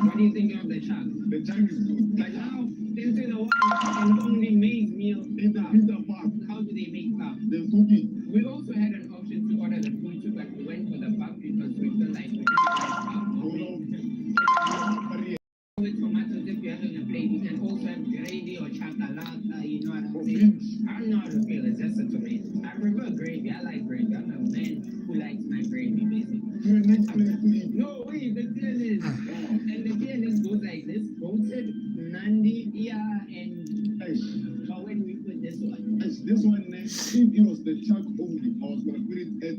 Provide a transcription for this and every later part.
What do you think of the chuck? The chuck is good. Like how this is the one and only maize meal. It's a pizza puff. How do they make puff? They cook it. We also had an option to order the food too, but we went for the puff because we feel like we didn't like puff. With tomatoes, if you're having a plate, you can also have gravy or chakalaka, you know what I'm saying? I don't know how to feel, it's just a tomato. I prefer gravy, I like gravy. I'm a man who likes my gravy, basically. No, wait, the deal is, and the deal is goes like this, roasted, nandi, yeah, and but when we put this one? This one, if it was the chuck only, I was going to put it at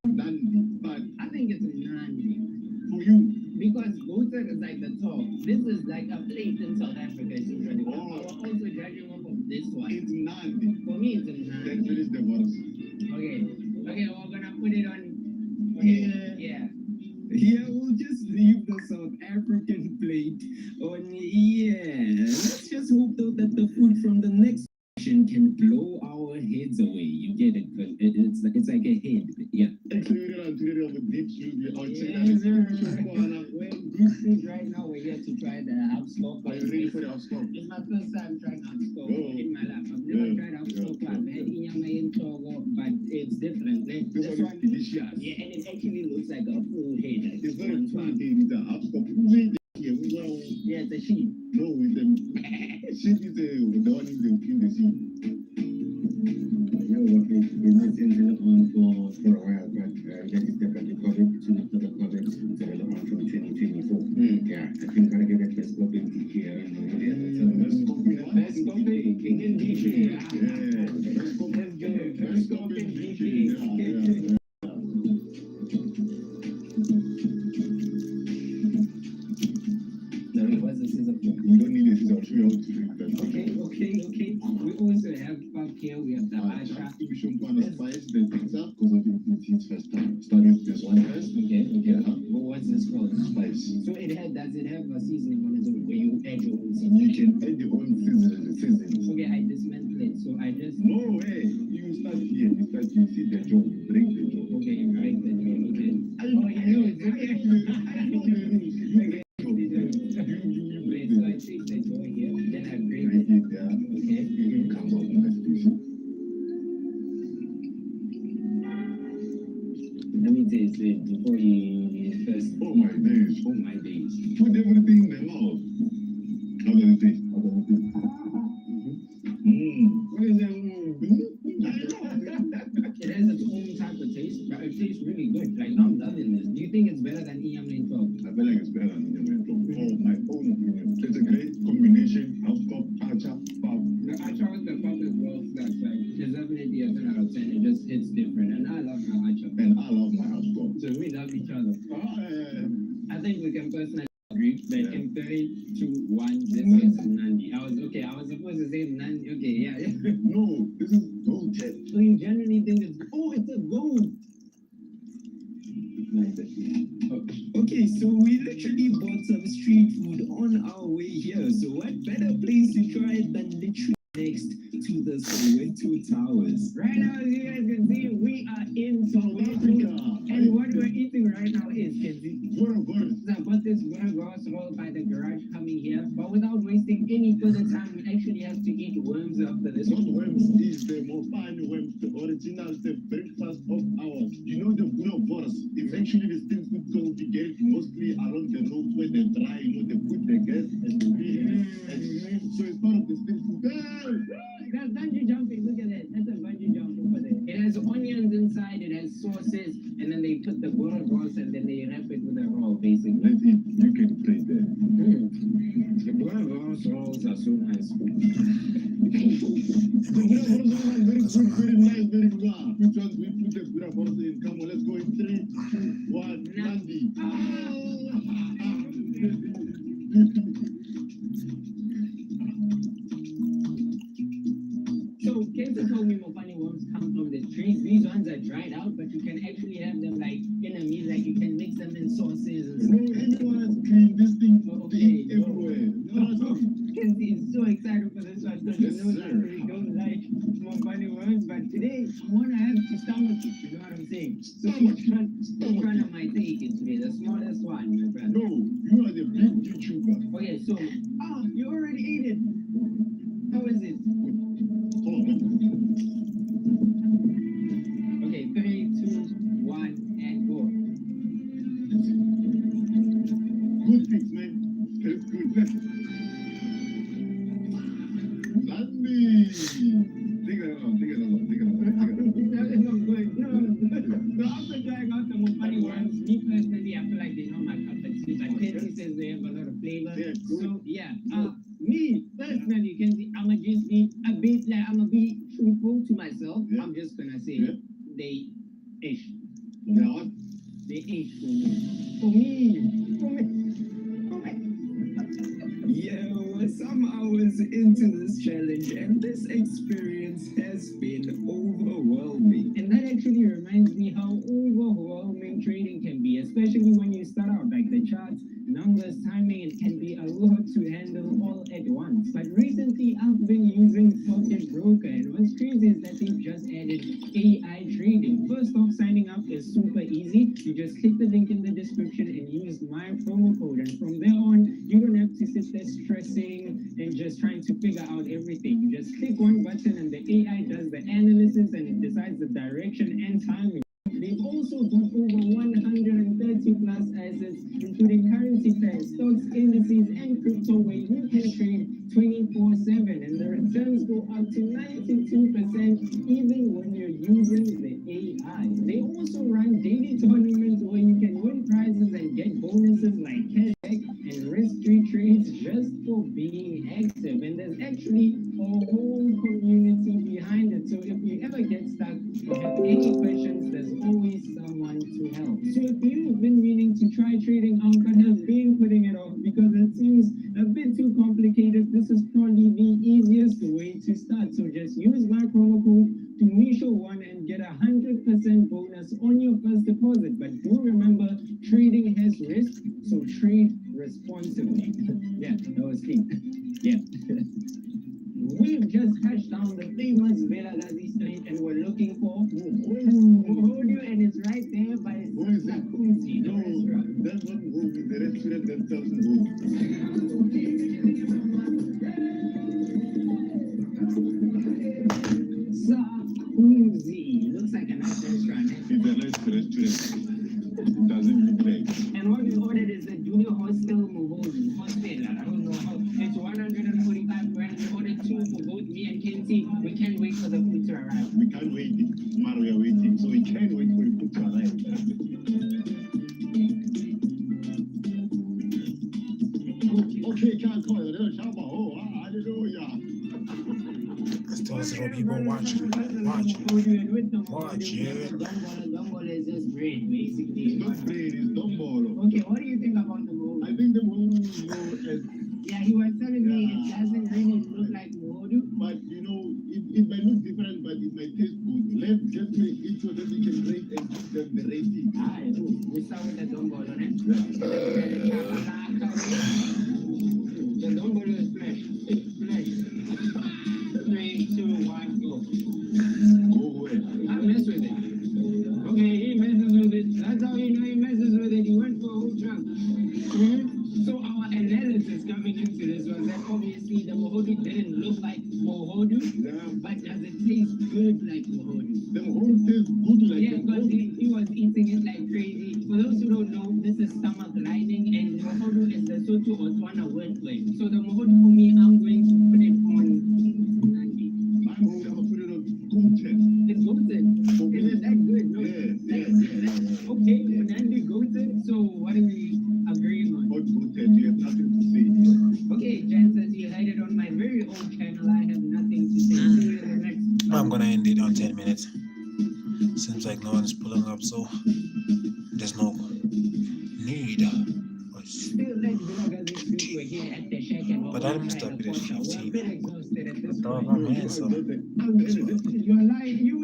nandi, but I think it's nandi. For you? Because goated is like the top. This is like a plate in South Africa. Usually. I was also judging off of this one. It's nandi. For me, it's a nandi. Then finish the verse. Okay, we're gonna put it on. Okay. Yeah. Yeah, we'll just leave the South African plate on. Yeah, let's just hope though that the food from the next section can blow our heads away. You get it? But it's like a head. Yeah. Actually, we don't with deep soup. Right now, we're here to try the hopscotch. Are you ready for the hopscotch? It's my first time trying hopscotch in my life. I've never tried hopscotch. I've had inyama in Togo, but it's different. This one is delicious. Yeah, and it actually looks like a full head. It's not a full head. It's a hopscotch. Yeah, it's a sheep. No, with them. Sheep is the one in the sheep. It's not been on for a while, but that is definitely covered. Soon after the COVID, it's relevant from 2024. Yeah, I think gotta get that best copy here. Best copy, king and DJ. Best copy, DJ. We don't need a scissor. I'll show you how to do that. Okay. We also have puff here. We have the acha. We should want to spice the pizza because I think it's his first time. Start with this one first. Okay. What's this called? Spice. So does it have a seasoning on it where you add your own seasoning? You can add your own seasoning. Okay, I dismantle it. So I just. No way. You start here. You see the jaw. You break the jaw. Okay, you break the jaw. Okay. Oh, you know it's okay. So I take the jaw here, then I break it. Yeah. Okay. It comes out nice. Let me taste it before you first. Oh my days. Put everything in the mouth. How does it taste? What is that? It has its own type of taste, but it tastes really good. Like, I'm loving this. Do you think it's better than inyama in Togo? I feel like it's better than inyama in Togo. Oh, my own opinion. It's a great combination. Hopscotch, acha, puff. The acha with the puff is well flat, right? It's definitely a 10 out of 10. It just hits different. And I love my acha. And I love my hopscotch. So we love each other. I think we can personally agree that in 3, 2, 1, this is Nandi. I was supposed to say Nandi. Okay, yeah. No, this is gold. So you generally think it's a gold. Okay, so we literally bought some street food on our way here. So what better place to try it than literally next to the Soweto Towers? Right now, as you guys can see, we are in South Africa. And what we're eating right now is I bought this burgers roll by the garage coming here. But without wasting any further time, we actually have to eat worms after this. Not worms, is the mofani worms, the original, the breakfast of ours. You know the burgers. Eventually, the street food going to get mostly around the roads where they dry, they put the gas and the so it's part of the street food. That's bungee jumping. Look at that. That's a bungee jump over there. It has onions inside. It has sauces, and then they put the burgers and then they wrap it with a roll, basically. Let's eat. You can play there. The burgers rolls are so nice. The burgers are very nice, very good. Which ones we put the burgers in? Come on, let's go in 3, 2, 1. Nandi. So, Kenta told me Mopani worms come from the trees. These ones are dried out, but you can actually have them like in a meal, like you can mix them in sauces and stuff. Everyone has cleaned this thing everywhere. Kenzie is so excited for this one because Yes, he knows I really don't like Mopani worms, but today I want to have to stomach it, you know what I'm saying? So which one of my take it today? The smallest one, my brother. No, you are the big YouTube Yeah, so, you already ate it. How is it? Hold on, man. Okay, 3, 2, 1, and go. Good things, man. Tastes good. Lovely. Take it along, take it along, take it along, take it along. That is not good. No. So after trying out some more funny ones, me personally, I feel like they're not my cup of tea. But Kenzie says they have a lot of flavor. Yeah, good. So yeah, me personally, Kenzie, I'ma just be a bit like I'ma be truthful to myself. Yeah. I'm just gonna say Yeah. they ish. Yeah, what? They ish for me. For me. For me. For me. Yeah, we're some hours into this challenge, and this experience has been overwhelming. And that actually reminds me how overwhelming trading can be, especially when you start out. Like the charts, numbers, timing, it can be a lot to handle all at once. But recently, I've been using Pocket Broker, and what's crazy is that they've just added AI trading. First off, signing up is super easy. You just click the link in the description and use my promo code, and from there on, you don't have to sit there stressing and just trying to figure out everything. You just click one button and the AI does the analysis and it decides the direction and timing. They've also got over 130 plus assets, including currency pairs, stocks, indices, and crypto, where you can trade 24/7, and the returns go up to 92%, even when you're using the AI. They also run daily tournaments where you can win prizes and get bonuses like cashback and risk-free trades just for being active. And there's actually a whole community behind it. So if you ever get stuck or have any questions, there's always someone to help. So if you've been meaning to try trading out but have been putting it off because it seems a bit too complicated, this is probably the easiest way to start. So just use my promo code TheInfernoFamily and get 100% bonus on your first deposit. But do remember, trading has risk, so trade responsibly. Yeah, that was clean. Yeah. We've just touched down the famous Velagazi Street and we're looking for Mohodu, and it's right there by Who is it? Sakunzi, the No, restaurant. that's not who. The restaurant themselves who. Sakunzi. Looks like a nice restaurant. It's a nice restaurant. It doesn't look like. And what we ordered is a junior hostel Mohodu. Hostel, I don't know how. It's 145 grand. We ordered 2 for both me and Kenzie. We can't wait for the food to arrive. We can't wait. Tomorrow we are waiting, so we can't wait for the food to arrive. Okay, can't call it. Oh, hallelujah. Still zero people watching. Watch, yeah. Dumbolo is just bread, basically. It's not bread, it's dumbolo. Okay, what do you think about the Mohodu? I think the Mohodu is Yeah, he was telling me it doesn't really look like Mohodu. but it might look different, but it might taste good. Let's just make it so that we can rate and give them the rating. We start with the Dumbolo, right? The Dumbolo is fresh. It's fresh. 3, 2, 1, go. Go away. I mess with it. Okay, he messes with it. That's how you know he messes with it. He went for a whole chunk. So our analysis coming into this was that obviously the Mohodu didn't look like Mohodu, Yeah. but does it taste good like Mohodu? The Mohodu tastes good like Yeah, the because Mohodu. he was eating it like crazy. For those who don't know, this is stomach lining, and Mohodu is the Soto or Tswana word play. So the Mohodu for me, I'm going to put it on. I'm going to put it on goated. It's goated. For me, Is it that good? No. yeah. Okay, Nandi goated. So what are we agreeing on? Not goated, you have nothing to say. Okay, Jen says you heard it on my very own channel. I have nothing to say. See you in the next. I'm gonna end it on 10 minutes. Seems like no one's pulling up, so there's no need. Still like Velagazi Street, we're here at the shack and But I missed up at 15. We're a bit exhausted at this Dog, point. I'm here, so You're lying. You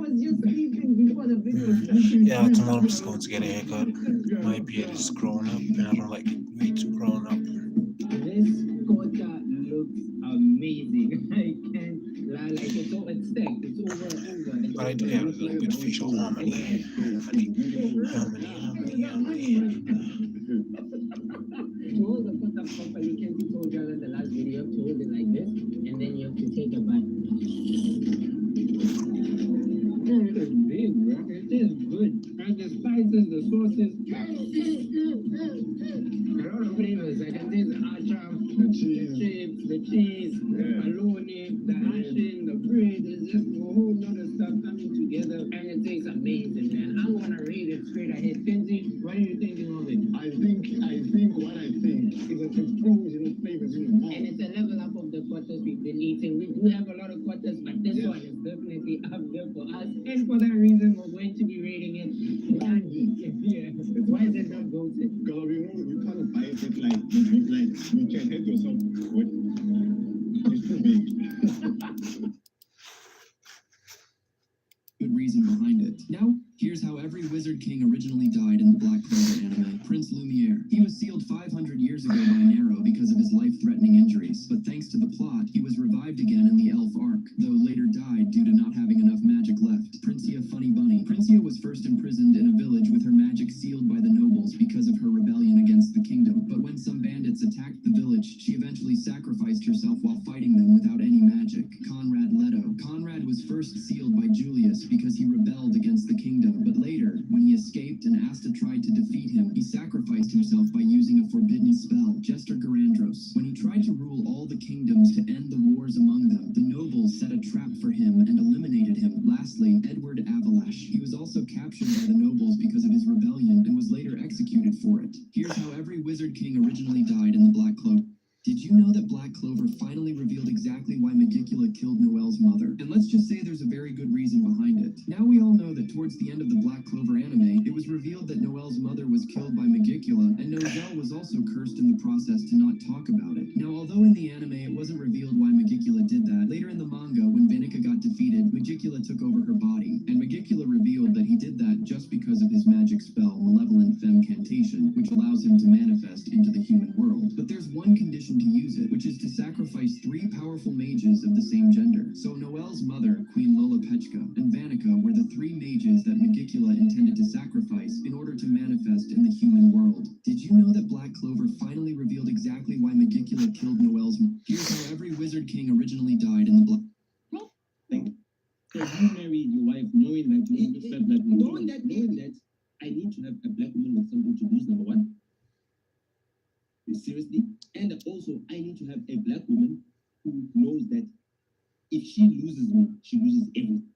was just sleeping before the video started. yeah, tomorrow I'm just going to get a haircut. My beard is grown up, and I don't like it way too grown up. This quota looks amazing. I can't lie, like it's stacked. It's over. But I do have a little bit of facial harmony. To all the quota Hopefully, Kenzie told y'all in the last video to hold it like this, and then you have to take a bite. It is big, bro. It is good. And the spices, the sauces. A lot of flavors. I can taste the acham, the chips, the cheese, the bologna, the hashing, the bread. There's just a whole lot of stuff coming together, and it tastes amazing, man. I'm gonna rate it straight ahead. Kenzie, what are you thinking of it? I think what I think is that the explosion of flavors in the mouth. And it's a level up of the quarters we've been eating. We do have a lot of quarters, but this one is definitely up there for us. And for that reason, we're going to be rating it 90. Yeah. Why is it not goated? Because you can't bite it like you can hit yourself with it's too big. Good reason behind it. Now, here's how every Wizard King originally died in the Black Clover anime. Prince Lumiere. He was sealed 500 years ago by an arrow because of his life-threatening injuries, but thanks to the plot, he was revived again in the Elf Arc, though later died due to not having enough magic left. Princia Funny Bunny. Princia was first imprisoned in a village with her magic sealed by the nobles because of her rebellion against the kingdom, but when some bandits attacked the village, she eventually sacrificed herself while fighting them without any magic. Conrad Leto. Conrad was first sealed by Julius because he rebelled against the kingdom, but later, when he escaped and Asta tried to defeat him, he sacrificed himself by using a forbidden spell, Jester Garandros. When he tried to rule all the kingdoms to end the wars among them, the nobles set a trap for him and eliminated him. Lastly, Edward Avalash. He was also captured by the nobles because of his rebellion and was later executed for it. Here's how every Wizard King originally died in the Black Clover. Did you know that Black Clover finally revealed exactly why Megicula killed Noelle's mother? And let's just say there's a very good reason behind it. Now we all know that towards the end of the Black Clover anime, it was revealed that Noelle's mother was killed by Megicula, and Noelle was also cursed in the process to not talk about it. Now, although in the anime it wasn't revealed why Megicula did that, later in the manga, when Vinica got defeated, Megicula took over her body, and Megicula revealed that he did that just because of his magic spell, Malevolent Femcantation, which allows him to manifest into the human world. But there's one condition to use it, which is to sacrifice 3 powerful mages of the same gender. So Noelle's mother, Queen Lolopechka, and Vanica were the 3 mages that Megicula intended to sacrifice in order to manifest in the human world. Did you know that Black Clover finally revealed exactly why Megicula killed Noelle's mother? Here's how every Wizard King originally died in the Black... So you married your wife knowing that you said that knowing that I need to have a black woman with something to lose, number one. Seriously. And also I need to have a black woman who knows that if she loses me, she loses everything.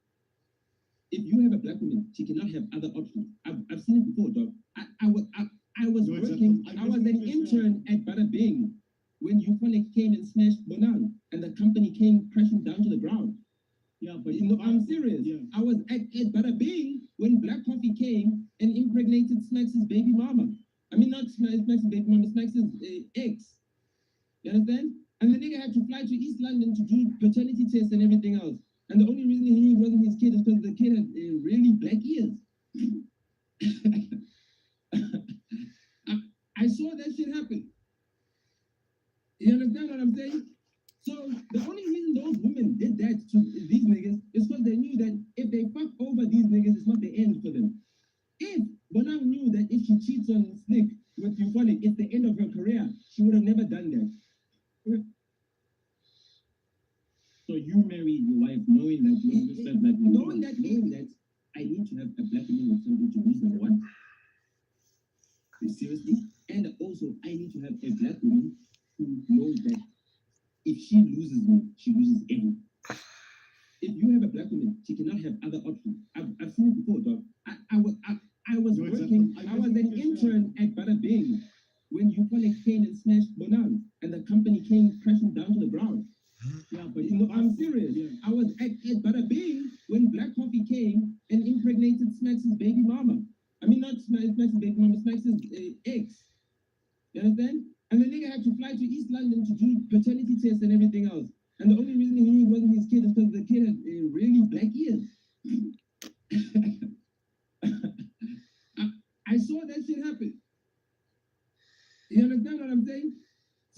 If you have a black woman, she cannot have other options. I've seen it before, dog. I was No, working, exactly. I was an intern at Bada Bing when Euphonic came and smashed Bonan and the company came crashing down to the ground. Yeah, but you know, I'm serious. Yeah. I was at Bada Bing when Black Coffee came and impregnated Smacks' baby mama. I mean, not Smacks' baby mama, Smacks' ex. You understand? And the nigga had to fly to East London to do paternity tests and everything else. And the only reason he knew it wasn't his kid is because the kid had really black ears. I saw that shit happen. You understand what I'm saying? So the only reason those women did that to these niggas is because they knew that if they fuck over these niggas, it's not the end for them. If Bonham knew that if she cheats on Snick with Euphonic, it's the end of her career, she would have never done that. So you married your wife knowing that you said that knowing that I need to have a black woman with something to lose, number one. Seriously. And also I need to have a black woman who knows that if she loses me, she loses everything. If you have a black woman, she cannot have other options. I've seen it before, dog. I was No, working, exactly. I was an intern at Bada Bing when Euphonic came and smashed Bonan and the company came crashing down to the ground. Yeah, but you know, I'm serious. Yeah. I was at Bada Bing when Black Coffee came and impregnated Smacks' baby mama. I mean, not Smacks' baby mama, Smacks' ex. You understand? And the nigga had to fly to East London to do paternity tests and everything else. And the only reason he knew it wasn't his kid is because the kid had really black ears. I saw that shit happen. You understand what I'm saying?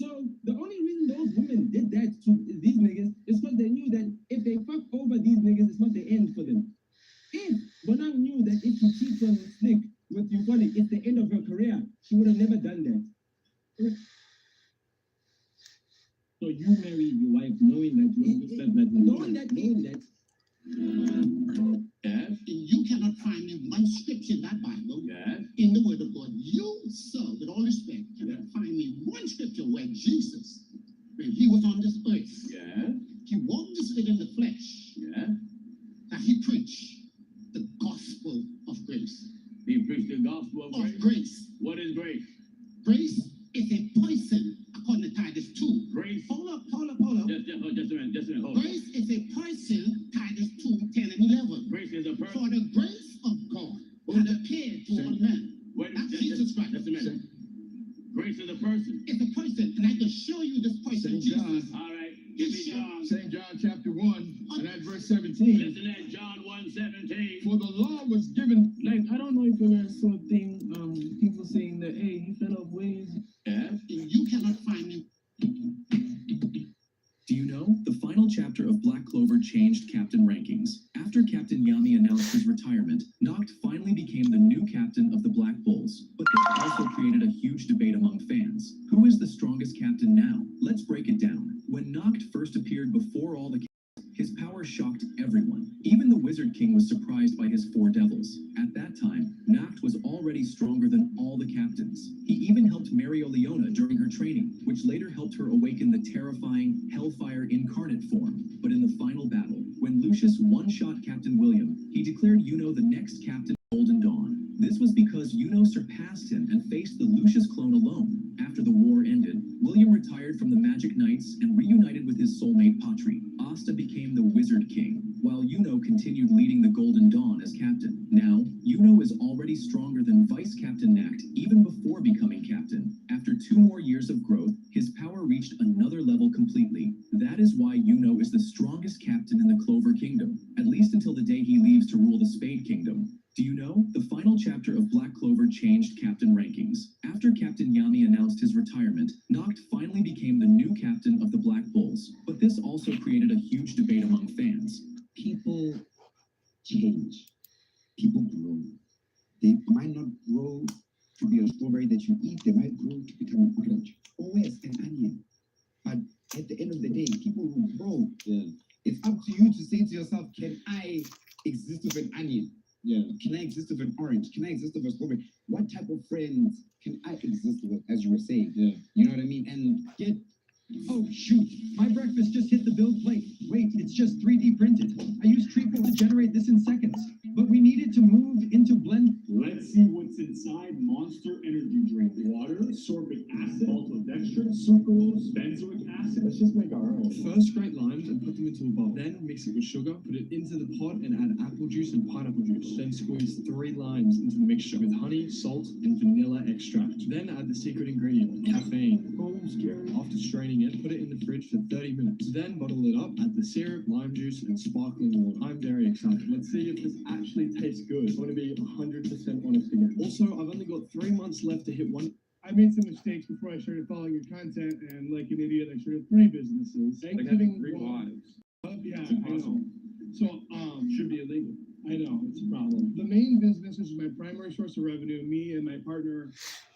So the only reason those women did that to these niggas is because they knew that if they fuck over these niggas, it's not the end for them. If Bonham knew that if she cheats on Snick with Euphonic, it's the end of her career, she would have never done that. So you married your wife knowing that you understand that knowing that yes, You cannot find me one scripture in that Bible, yes, in the Word of God. You, sir, with all respect, cannot find me one scripture where Jesus, when he was on this earth, yes, he walked this earth in the flesh, yes. that he preached the gospel of grace. He preached the gospel of Of grace. grace. What is grace? Grace is a poison, according to Titus 2. Grace. Hold up. Just a minute. Hold on. Grace is a person, Titus 2, 10 and 11. Grace is a person. For the grace of God had appeared to all men. Wait, Not Jesus Christ. just a minute. Grace is a person. It's a person, and I can show you this person, Saint John. Jesus. All right. Give me John. St. John chapter 1 and at verse 17. Listen at John 1:17. For the law was given. Like, I don't know if you ever saw thing, people saying that, hey, he fell off ways. Yes. You cannot find me. Do you know? The final chapter of Black Clover changed captain rankings. After Captain Yami announced his retirement, Noct finally became the new captain of the Black Bulls. But this also created a huge debate among fans. Who is the strongest captain now? Let's break it down. When Noct first appeared before all the his power shocked everyone. Even the Wizard King was surprised by his 4 devils. At that time, Noct was already stronger than all the captains. He even helped Leona during her training, which later helped her awaken the terrifying Hellfire incarnate form. But in the final battle, when Lucius one-shot Captain William, he declared Yuno the next captain of Golden Dawn. This was because Yuno surpassed him and faced the Lucius clone alone. After the war ended, William retired from the Magic Knights and reunited with his soulmate Patri. Asta became the Wizard King, while Yuno continued leading the Golden Dawn as captain. Now, Yuno is already stronger than Vice Captain Nact even before becoming captain. After 2 more years of growth, his power reached another level completely. That is why Yuno is the strongest captain in the Clover Kingdom, at least until the day he leaves to rule the Spade Kingdom. Do you know? The final chapter of Black Clover changed captain rankings. After Captain Yami announced his retirement, Noct finally became the new captain of the Black Bulls. But this also created a huge debate among fans. People change. People grow. They might not grow to be a strawberry that you eat. They might grow to become an orange or worse, an onion. But at the end of the day, people will grow. Yeah. It's up to you to say to yourself, can I exist with an onion? Yeah. Can I exist with an orange? Can I exist with a strawberry? What type of friends can I exist with, as you were saying? Yeah. You know what I mean? And get, oh shoot, my breakfast just hit the build plate. Wait, it's just 3D printed. I used treatment to generate this in seconds, but we needed to move into blend. Let's see what's inside Monster Energy Drink. Water, sorbic acid, maltodextrin, sucralose, benzoic acid. Let's just make our own. First, scrape limes and put them into a bowl. Then mix it with sugar, put it into the pot and add apple juice and pineapple juice. Then squeeze 3 limes into the mixture with honey, salt, and vanilla extract. Then add the secret ingredient, caffeine. Oh, scary. After straining it, put it in the fridge for 30 minutes. Then bottle it up, add the syrup, lime juice, and sparkling water. I'm very excited. Let's see if this actually tastes good. I'm going to be 100% honest again. Also, I've only got 3 months left to hit 1. I made some mistakes before I started following your content, and like an idiot, I started 3 businesses. Like having 3 wives. Yeah, It's I know. impossible. So, Should be illegal. I know, it's a problem. The main business is my primary source of revenue. Me and my partner,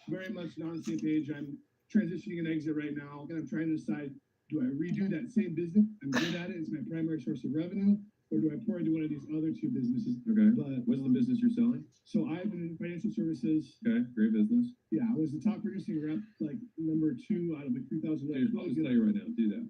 very much not on the same page. I'm transitioning an exit right now, and I'm trying to decide, do I redo that same business? I'm good at it, it's my primary source of revenue, or do I pour into one of these other 2 businesses? Okay. But What's the business you're selling? So I've been in financial services. Okay, great business. Yeah, I was the top producing rep, like number 2 out of like 3,000. Dude, I'll just tell you right now, do that.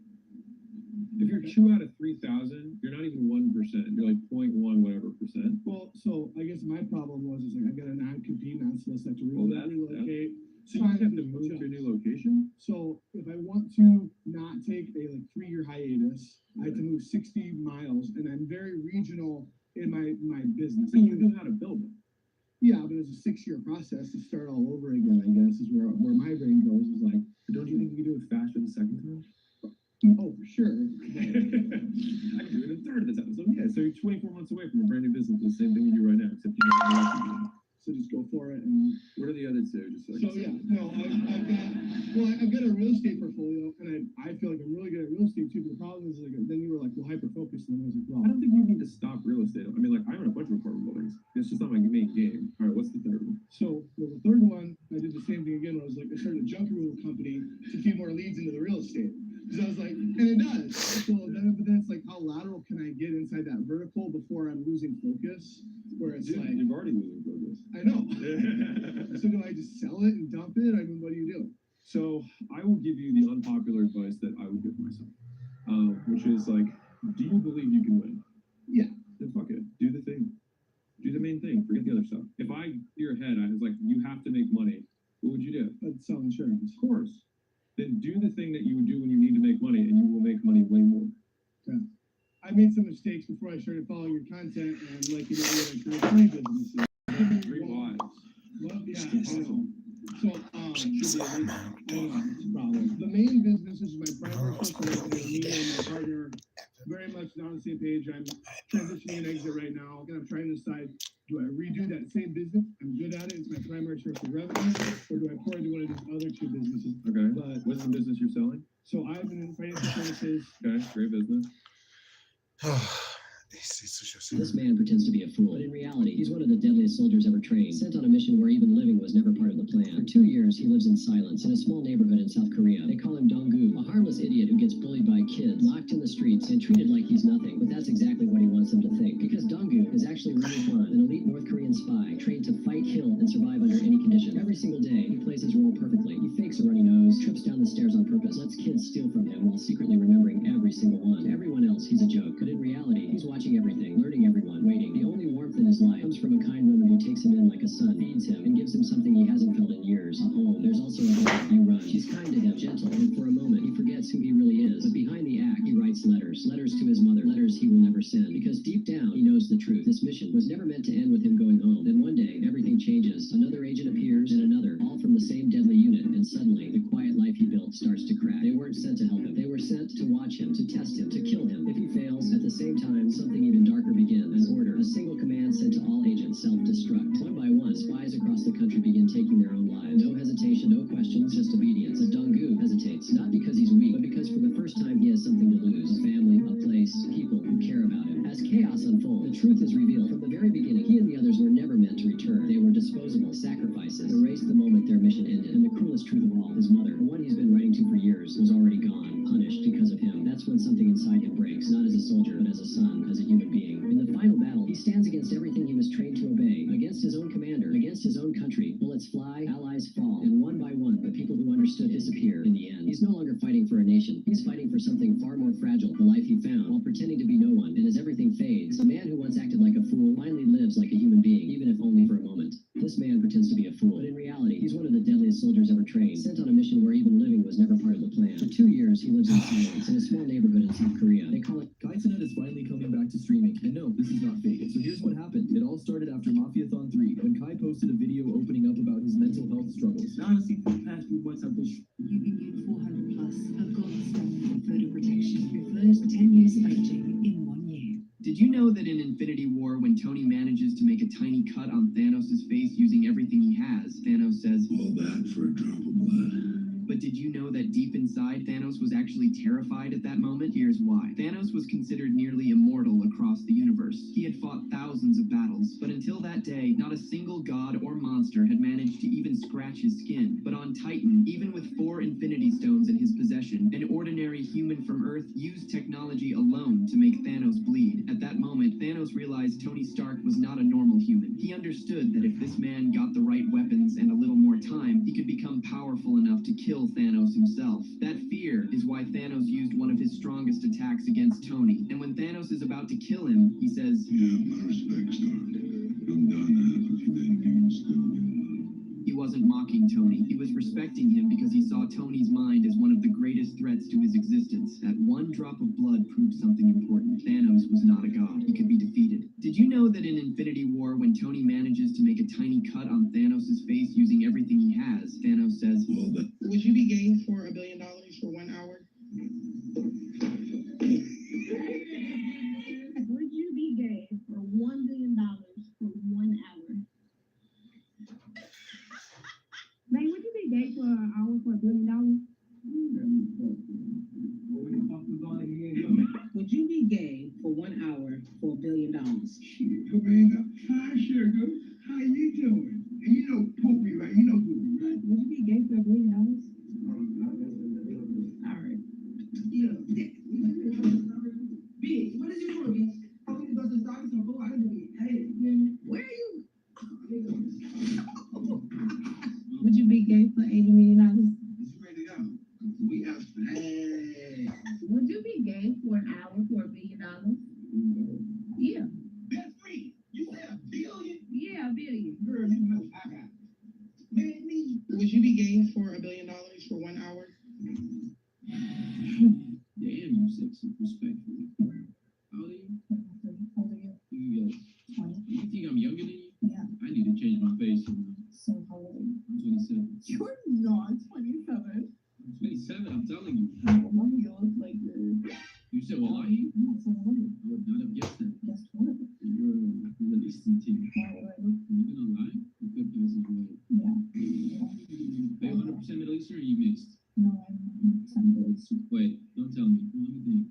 If you're 2 out of 3,000, you're not even 1%. You're like 0.1 whatever percent. Well, so I guess my problem was is like I got a non-compete, non-solicit to Well, that's- relocate. So you just have to move to a new location? So if I want to not take a like 3-year hiatus, I have to move 60 miles, and I'm very regional in my business. So you know how to build it. Yeah, but it's a 6-year process to start all over again. I guess is where my brain goes. Is like, But don't you think you can do it faster the second time? oh, for sure. I can do it a third of the time. So yeah, so you're 24 months away from a brand new business. The same thing you do right now, except you don't have to do it. So just go for it. And What are the other 2? Just like so yeah, no, I've got a real estate portfolio, and I feel like I'm really good at real estate too. But the problem is like then you were like, well, hyper focused, and I was like, well, I don't think you need to stop real estate. I mean, like, I own a bunch of apartment buildings. It's just not my main game. All right, what's the third one? So well, the third one, I did the same thing again. Where I was like, I started a junk removal company to feed more leads into the real estate. So I was like, and it does. So then, but then it's like, how lateral can I get inside that vertical before I'm losing focus? Where it's like, You've already losing focus. I know. So do I just sell it and dump it? I mean, what do you do? So I will give you the unpopular advice that I would give myself, which is like, do you believe you can win? Yeah. Then fuck it. Do the thing. Do the main thing. Forget the other stuff. If I hear ahead, I was like, you have to make money. What would you do? I'd sell insurance. Of course. Then do the thing that you would do when you need to make money, and you will make money way more. Yeah. I made some mistakes before I started following your content, and I'm like, you know, I create three businesses. Three wives. Well, yeah, I know. So, Jesus, should be man. it's a problem. The main business is my primary source of revenue. Me and my partner very much not on the same page. I'm transitioning an exit right now, and I'm trying to decide, do I redo that same business? I'm good at it. It's my primary source of revenue, or do I pour into one of these other two businesses? Okay. But What's the business you're selling? so I've been in financial services. Okay, great business. This man pretends to be a fool, but in reality, he's one of the deadliest soldiers ever trained, sent on a mission where even living was never part of the plan. For 2 years, he lives in silence in a small neighborhood in South Korea. They call him Dong-gu, a harmless idiot who gets bullied by kids, locked in the streets, and treated like he's nothing. But that's exactly what he wants them to think, because Dong-gu is actually Remy Kwan, an elite North Korean spy, trained to fight, kill, and survive under any condition. Every single day, he plays his role perfectly. He fakes a runny nose, trips down the stairs on purpose, lets kids steal from him while secretly remembering every single one. To everyone else, he's a joke, but in reality, he's watching everything, learning everyone, waiting. The only warmth in his life comes from a kind woman who takes him in like a son, feeds him, and gives him something he hasn't felt in years, a home. There's also a girl, you run. She's kind to him, gentle, and for a moment, he forgets who he really is. But behind the act, he writes letters to his mother, letters he will never send, because deep down, he knows the truth. This mission was never meant to end with him going home. Then one day, everything changes. Another agent appears, and another, all from the same deadly unit, and suddenly, the quiet life he built starts to crack. They weren't sent to help him. They were sent to watch him, to test him, to kill him. If he fails, at the same time, something even darker begins. An order, a single command sent to all agents, self-destruct. One by one, spies across the country begin taking their own lives. No hesitation, no questions, just obedience. But Dong-gu hesitates, not because he's weak, but because for the first time he has something to lose. A family, a place, people who care about him. As chaos unfolds, the truth is revealed. From the very beginning, he and the others were never meant to return. They were disposable sacrifices, erased the moment their mission ended. And the cruelest truth of all, his mother, the one he's been writing to for years, was already gone, punished because of him. That's when something inside him breaks, not as a soldier, but as a son, as a human being. In the final battle, he stands against everything he was trained to obey, against his own commander, against his own country. Bullets fly, allies fall, and one by one, the people who understood disappear in the end. He's no longer fighting for a nation. He's fighting for something far more fragile, the life he found, while pretending to be no one. And as everything fades, the man who once acted like a fool finally lives like a human being, even if only for a moment. This man pretends to be a fool, but in reality, he's one of the deadliest soldiers ever trained, sent on a mission where even living was never part of the plan. For 2 years, he lives in silence in a small neighborhood in South Korea. They call it Kaizenet is finally coming back to streaming. And no, this is not fake. So here's what happened. It all started after Mafiathon 3, when Kai posted a video opening up about his mental health struggles. Honestly, for the past few months, I've been You've been given 400 plus of gold standard photo protection. Your first 10 years of aging in 1 year. Did you know that in Infinity War, when Tony manages to make a tiny cut on Thanos' face using everything he has, Thanos says, All that for a drop of blood. but did you know that deep inside, Thanos was actually terrified at that moment? Here's why. Thanos was considered nearly immortal across the universe. He had fought thousands of battles, but until that day, not a single god or monster had managed to even scratch his skin. But on Titan, even with 4 Infinity Stones in his possession, an ordinary human from Earth used technology alone to make Thanos bleed. At that moment, Thanos realized Tony Stark was not a normal human. He understood that if this man got the right weapons and a little more time, he could become powerful enough to kill Thanos himself. That fear is why Thanos used one of his strongest attacks against Tony. And when Thanos is about to kill him, he says, Yeah, my respect, Stark. I'm done half of humanity still he wasn't mocking Tony. He was respecting him because he saw Tony's mind as one of the greatest threats to his existence. That one drop of blood proved something important. Thanos was not a god. He could be defeated. Did you know that in Infinity War, when Tony manages to make a tiny cut on Thanos' face using everything he has, Thanos says, all that. Would you be game for $1 billion for 1 hour? Would you be gay for $1 billion for 1 hour? Man, would you be gay for an hour for $1 billion? Would you be gay for 1 hour for $1 billion? Shit, man. Hi, sugar. How you doing? And you know Poopy, right? You know Poopy, right? Would you be gay for $1 billion? All right. B, what is you doing? I'm going to go to the doctor and go out of the Hey, where are you? Would you be gay for $80 million? Is you ready to go? We have hey. Would you be gay for an hour for $1 billion? Yeah. That's free. You said $1 billion? Yeah, $1 billion. Girl, you know I got it. Man, me. Would you be game for $1 billion for 1 hour? Damn, you sexy, respectfully. How old are you? How old are you? You go. 20. You think I'm younger than you? Yeah. I need to change my face. So how old are you? I'm 27. You're not 27. I'm 27, I'm telling you. No, you look like this. You said, well, are you? Yeah, so how old are you? I would not have guessed that. Guess what? You're really stinting. How old are you? You're gonna lie? You could possibly lie. Yeah. Are you 100% Middle Eastern or are you mixed? No, I'm not 100% Middle Eastern. Wait, don't tell me. Let me think.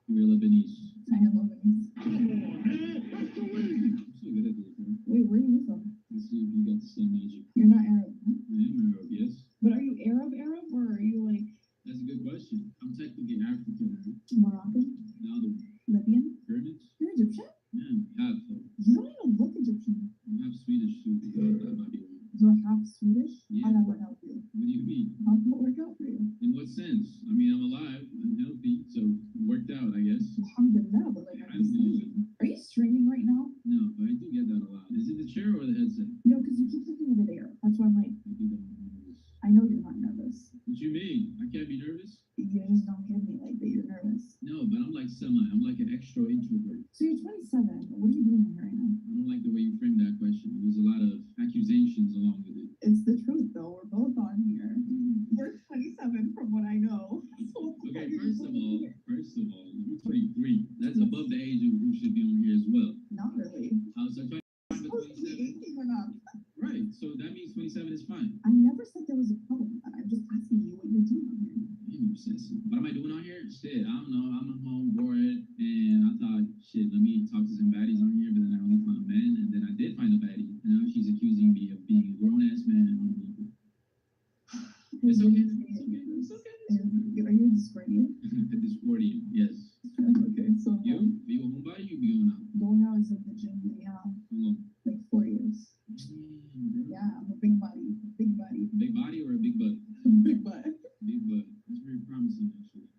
You're Lebanese. I am Lebanese. I'm so good at this, man. Wait, where are you from? Let's see if you got the same magic. You're not Arab, huh? I am Arab, yes. But are you Arab or are you like That's a good question. I'm technically African, right? Moroccan? Now the Libyan? pyramids? You're Egyptian? Yeah, half though. You don't even look Egyptian. I'm half Swedish too. That might be wrong. You're half Swedish? Yeah. How that work out for you? What do you mean? How did it work out for you? In what sense? I mean, I'm alive, I'm healthy, so it worked out, I guess. Alhamdulillah, but like, are you streaming? Are you streaming right now? No, but I do get that a lot. Is it the chair or the headset? No, because you keep looking over there. That's why I'm like, I think I'm nervous. I know you're not nervous. What you mean? I can't be nervous? You just don't give me like that you're nervous. No, but I'm like semi. I'm like an extra introvert. So you're 27. What are you doing here right now? I don't like the way you framed that question. There's a lot of accusations along with it. It's the truth, though. We're both on here. We're 27 from what I know. So Okay, first of all, you're 23. That's above the age of who should be on here as well. Not really. So 25 to Supposed to be 27. 18 or not. Right. So that means 27 is fine. I never said there was a problem with that. I'm just asking you what you're doing on here. Damn, you sassy. What am I doing out here? Shit, I don't know. I'm at home bored, and I thought, shit, let me talk to some baddies on here, but then I only found men, and then I did find a baddie, and now she's accusing me of being a grown-ass man on me. It's okay. It's okay. Are you a Discordian? A Discordian, yes. Okay, so You? Vivo homebody, you be going out. going out is at the gym, yeah, How long? like 4 years. Damn, Yeah, I'm a big body, big body, big body or a big butt? big butt. Big butt. That's very promising, actually.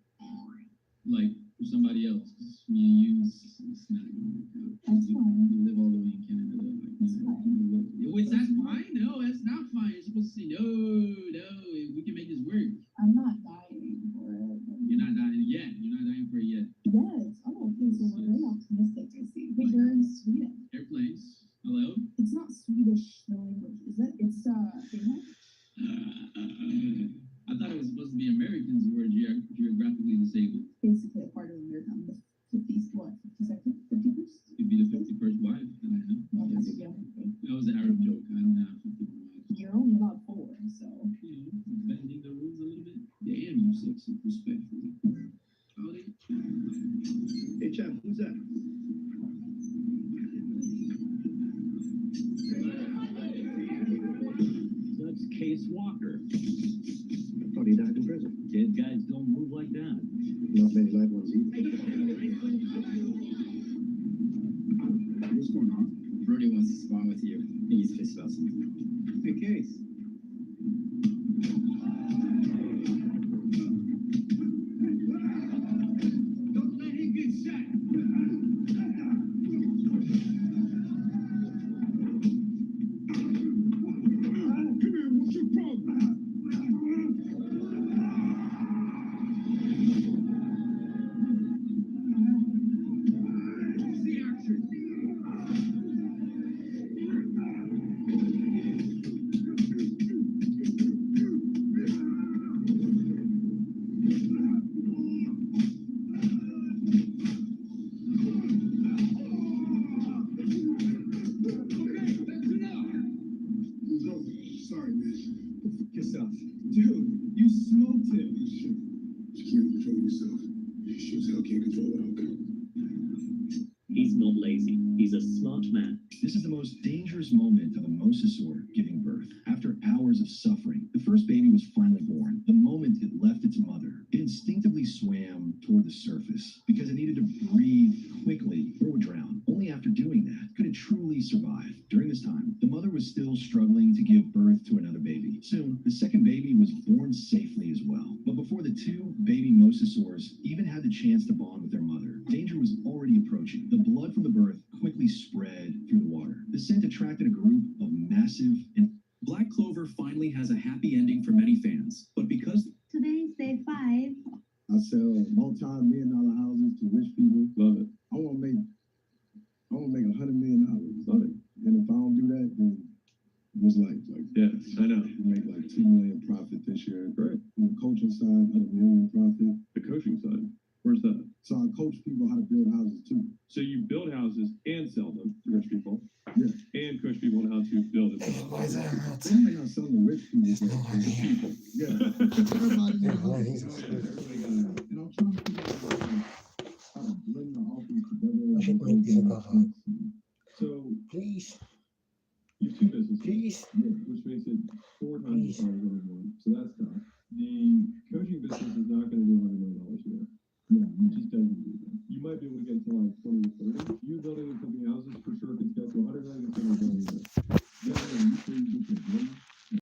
Like, for somebody else, 'cause me and you, it's not gonna work out. That's fine. You live all the way in Canada. Like, That's fine. Wait, that's fine? No, that's not fine. You're supposed to say, no, we can make this work. I'm not dying for it. You're not dying yet. You're not dying for it yet. Yes. Oh, okay. So we're very optimistic, I see. But you're in Sweden. Airplanes. Hello? It's not Swedish, the language. Is it? It's Finnish? I thought it was supposed to be Americans who were geographically disabled. Basically a part of America. I'm the 50th, what? 52nd? 51st? You'd be the 51st wife that I have. No, Yes. that's okay. That was an Arab joke. I don't have 51 wives. You're only about 4, so. You know, bending the rules a little bit. Damn, you sexy, respectfully. How old are you? Hey, chap, who's that? That's Case Walker. I thought he died in prison. Dead guys don't move like that. Not many live ones either. What's going on? Brody wants to spar with you. He's pissed about something. Hey, Case. Don't let him get shot. Come here, what's your problem? See action. Sorry, man. Yourself. Dude, you smoked him. You can't control yourself. You sure as hell can't control the outcome. He's not lazy. He's a smart man. This is the most dangerous moment of a mosasaur giving birth. After hours of suffering, the first baby was finally born. The moment it left its mother, it instinctively the surface because it needed to breathe quickly or it would drown. Only after doing that could it truly survive. During this time, the mother was still struggling to give birth to another baby. Soon, the second baby was born safely as well. But before the two baby mosasaurs even had the chance to bond with their mother, danger was already approaching. The blood from the birth quickly spread through the water. The scent attracted a group of massive and Black Clover finally has a happy ending for many fans, but because Today's day 5. I sell multi-million-dollar houses to rich people. Love it. I want to make $100 million. Love it. And if I don't do that, then what's life? Like, Yeah, I know. you make like $2 million profit this year. Right. On the coaching side, $100 million profit. The coaching side. Where's that? So I coach people how to build houses too. So you build houses and sell them to rich people. Yeah. And coach people on how to build and sell Why is them. that not? They might not sell the rich people. There's no but money. People. Yeah. Everybody Yeah, knows well, it. he's a- And I'm trying to figure out how to blend the offers together. I should make this a cover. So Please, you have two businesses. please. Which makes it 4 times as hard as other one. So that's tough. The coaching business is not going to do $100 million a year. Yeah. It just doesn't do that. You might be able to get to like 20 to 30. You building a company houses for sure could get to 100 million to 200 million a year. Yeah, you say you get your money.